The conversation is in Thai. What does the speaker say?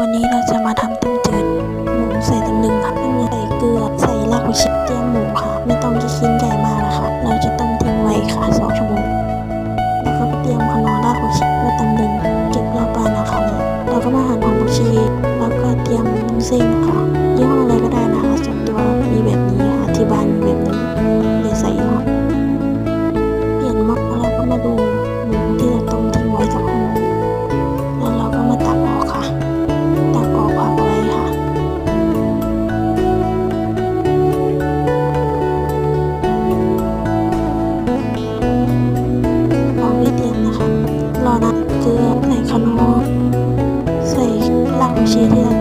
วันนี้เราจะมาทำต้มจืดหมูใส่ตำลึงค่ะไม่มีใส่เกลือใส่รากผักชีเตรียมหมูค่ะไม่ต้องชิ้นใหญ่มากนะคะเราจะต้มทิ้งไว้ค่ะ2 ชั่วโมงแล้วก็เตรียมขนมรากผักชีและตำลึงเก็บรอบบ้านนะคะเนี่ยเราก็มาหั่นหอมผักชีแล้วก็เตรียมวุ้นเส้นค่ะยี่ห้ออะไรก็ได้นะคะส่วนตัวมีแบบนี้ค่ะที่บ้านแบบนี้เลยใส่หม้อเปลี่ยนหม้อแล้วเราก็มาดูหมูที่เราต้มทิ้งไว้2 ชั่วโมงแล้วเราก็มาตักออกค่ะตักออกพักไว้ค่ะของที่เตรียมนะคะรอน้ำเกลือใส่ขนมใส่รากผักชีที่เรา